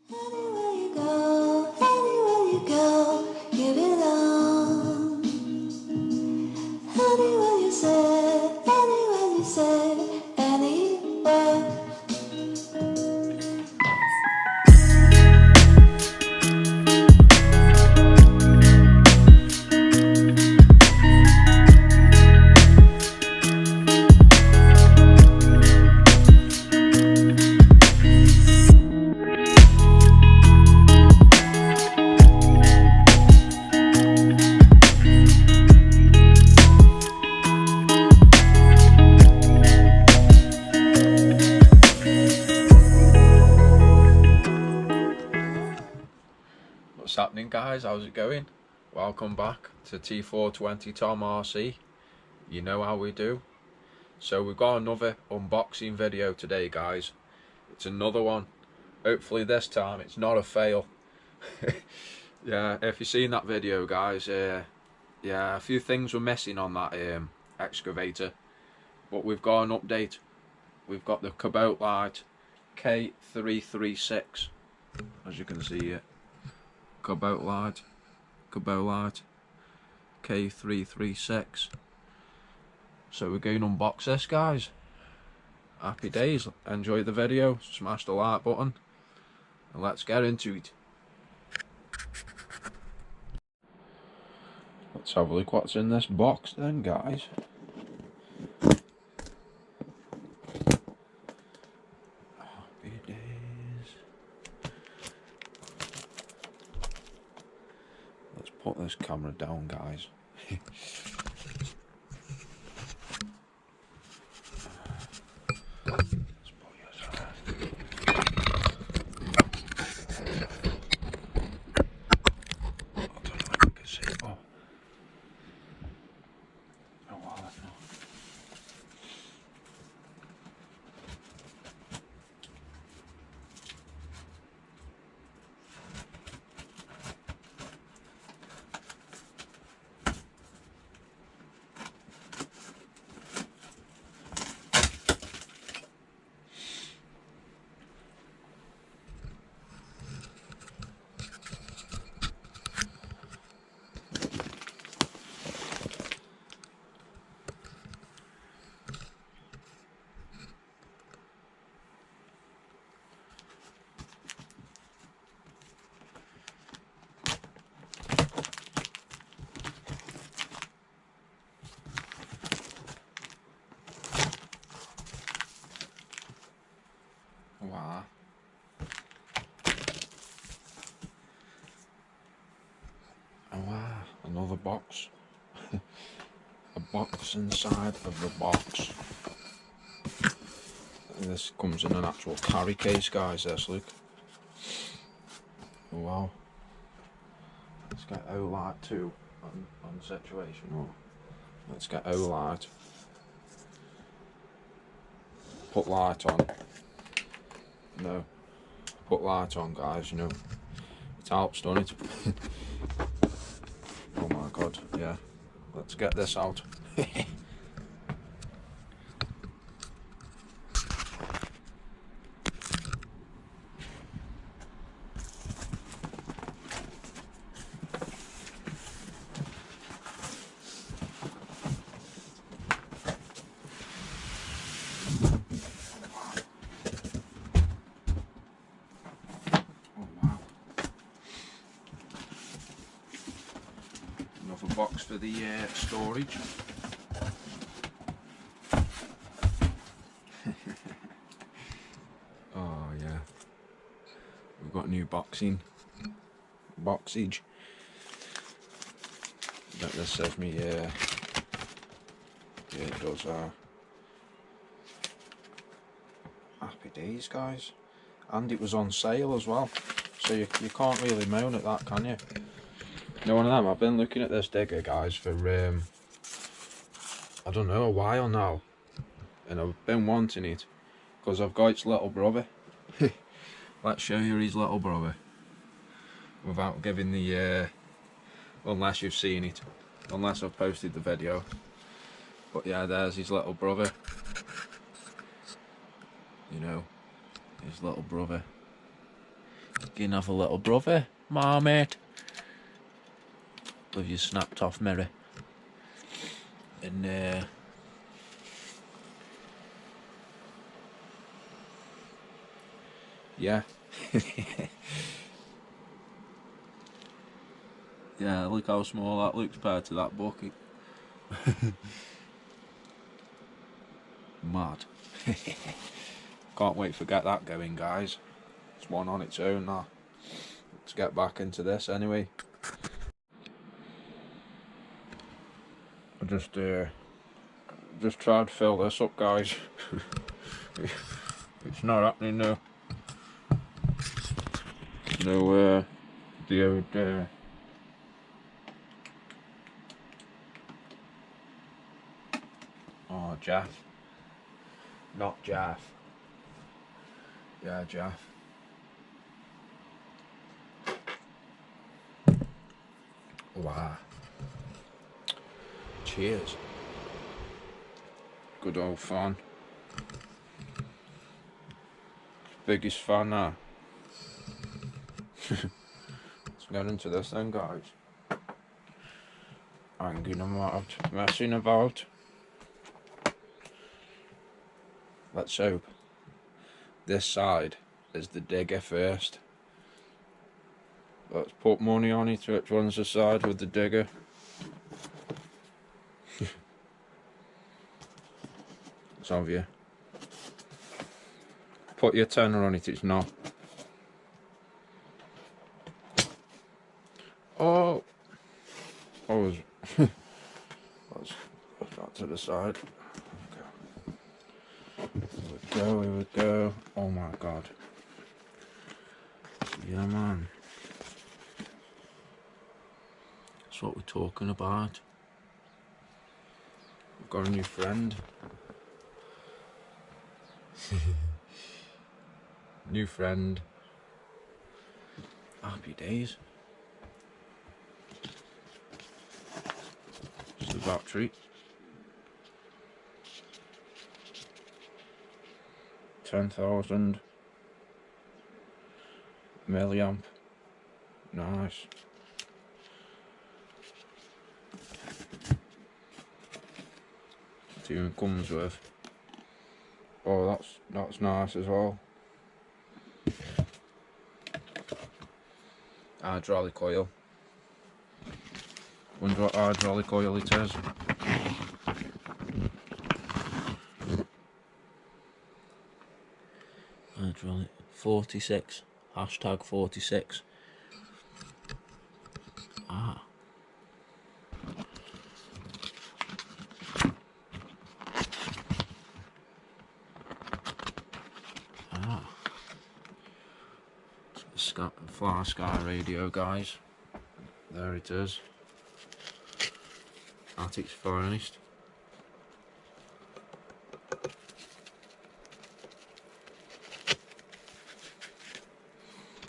Anywhere you go, you belong. Anywhere you say, anywhere. What's happening, guys? How's it going? Welcome back to T420 Tom RC. You know how we do. So we've got another unboxing video today, guys. It's another one. Hopefully this time it's not a fail. Yeah, if you've seen that video, guys, yeah, a few things were missing on that excavator, but we've got an update. We've got the Kabolite K336, as you can see here. Kabolite K336. So we're going to unbox this, guys. Happy days. Enjoy the video, smash the like button, and let's get into it. Let's have a look what's in this box then, guys. Happy days. Let's put this camera down, guys. Let's put yours on. I don't know if you can see it. Oh, wallet, no. Wow. Oh wow, another box. A box inside of the box. And this comes in an actual carry case, guys, this, look. Oh, wow. Let's get O-light too on situation. Oh. Let's get O-light. Put light on. No. Put light on, guys, you know. It helps, don't it? Oh my god, yeah. Let's get this out. Another box for the storage. Oh yeah, we've got new boxage. That this says me, yeah, it does. Happy days, guys, and it was on sale as well, so you can't really moan at that, can you? No one of them. I've been looking at this digger, guys, for I don't know, a while now, and I've been wanting it because I've got its little brother. Let's show you his little brother without giving the unless you've seen it, unless I've posted the video. But yeah, there's his little brother. You know, his little brother. can have a little brother, marmite, with your snapped off mirror. And yeah. Yeah, look how small that looks compared to that bucket. Mad. Can't wait to get that going, guys. It's one on its own now. Let's get back into this anyway. I just tried to fill this up, guys. It's not happening now. No, the old oh, Jaff. Not Jaff. Yeah, Jaff. Wow. Cheers. Good old fun. Biggest fan now. Let's get into this then, guys. Hanging about, messing about. Let's hope this side is the digger first. Let's put money on it. Which one's the side with the digger? It's obvious. Put your tenner on it, it's not. Oh! Let's put that to the side. Here we go. Oh my god. Yeah, man. That's what we're talking about. We've got a new friend. New friend. Happy days. Just the battery. 10,000 milliamp. Nice. It even comes with. Oh, that's nice as well. Hydraulic oil. Wonder what hydraulic oil it is. Hydraulic 46. Hashtag 46. Ah. Fly Sky radio, guys. There it is. At its finest.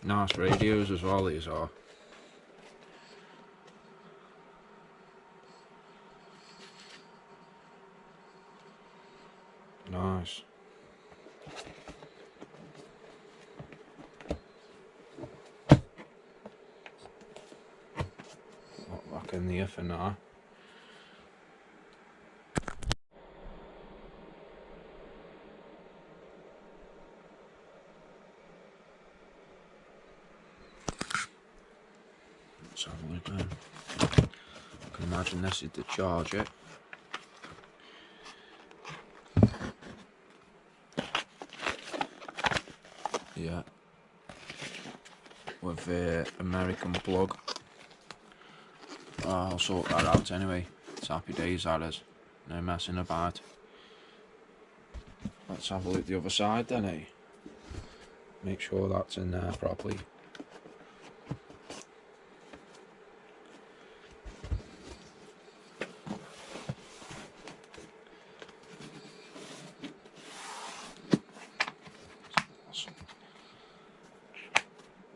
Nice radios as well, these are. Nice. Back in the for now. Let's have a look then. I can imagine this is the charger. Yeah. With the American plug. I'll sort that out anyway. It's happy days, that is. No messing about. Let's have a look at the other side then, eh? Make sure that's in there properly.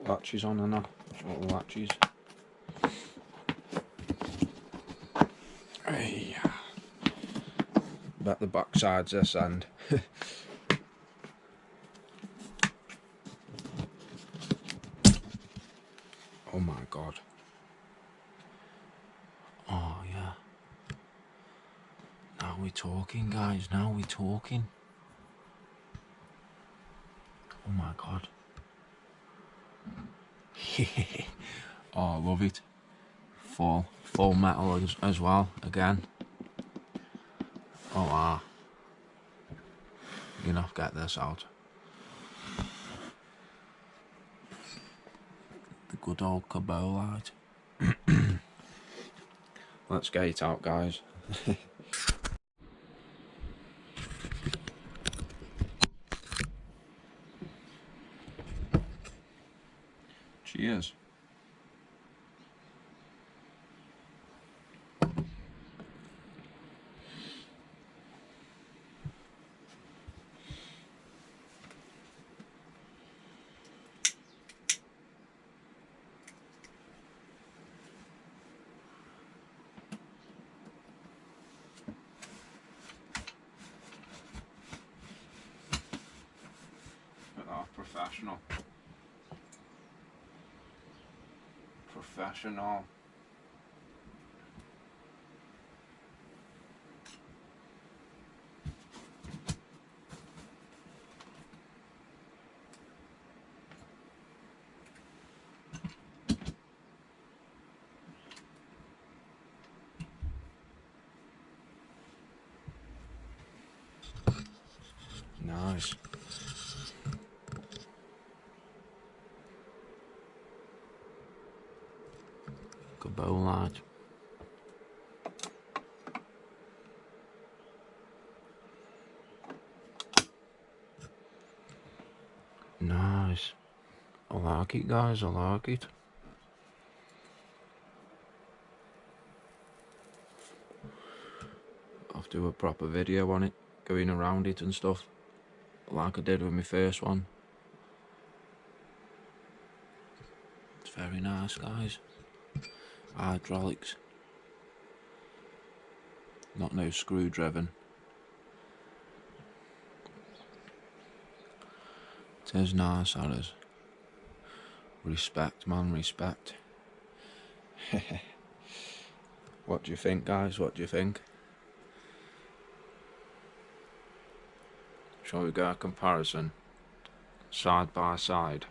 Latches on and that. Little latches. Hey. Bet the backside's this end. Oh my god. Oh yeah. Now we're talking, guys. Now we're talking. Oh my god. Oh, I love it. Full metal as well, again. Oh wow. You're gonna have to get this out. The good old Kabolite. Let's get it out, guys. Cheers. Professional. Professional. Nice. Kabolite. Nice. I like it, guys. I like it. I'll do a proper video on it, going around it and stuff, like I did with my first one. It's very nice, guys. Hydraulics. Not no screw driven. It is nice, that is. Respect, man, respect. What do you think, guys? What do you think? Shall we go a comparison? Side by side.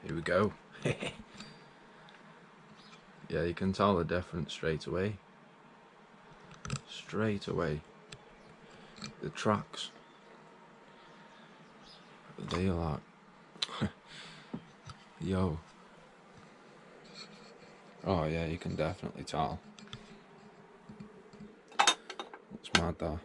Here we go. Yeah, you can tell the difference straight away. Straight away. The tracks. They are like... Yo. Oh yeah, you can definitely tell. It's mad though.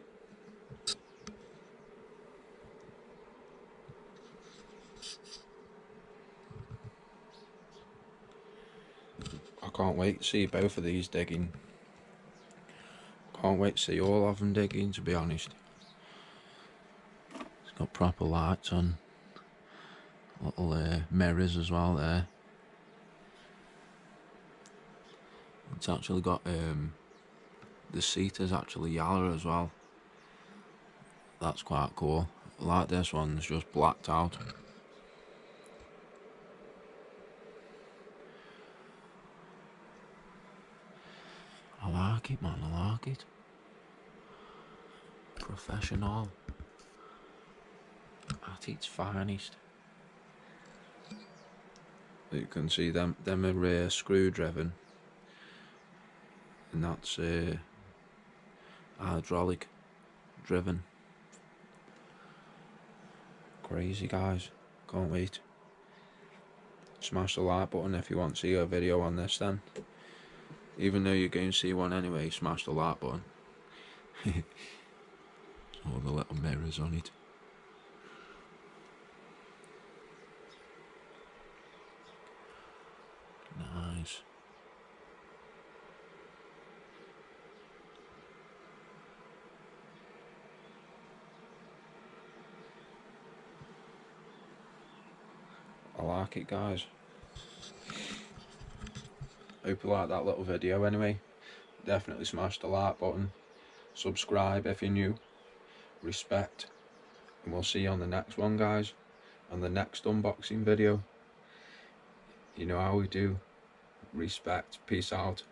I can't wait to see both of these digging. Can't wait to see all of them digging, to be honest. It's got proper lights on. Little mirrors as well there. It's actually got the seat is actually yellow as well. That's quite cool. Like this one's just blacked out. I like it, man, I like it. Professional. At its finest. You can see them are screw driven. And that's hydraulic driven. Crazy, guys. Can't wait. Smash the like button if you want to see a video on this then. Even though you're going to see one anyway, smash the like button. All the little mirrors on it. Nice. I like it, guys. Hope you like that little video anyway. definitely smash the like button, subscribe if you're new, respect, and we'll see you on the next one, guys, on the next unboxing video. You know how we do. Respect. Peace out.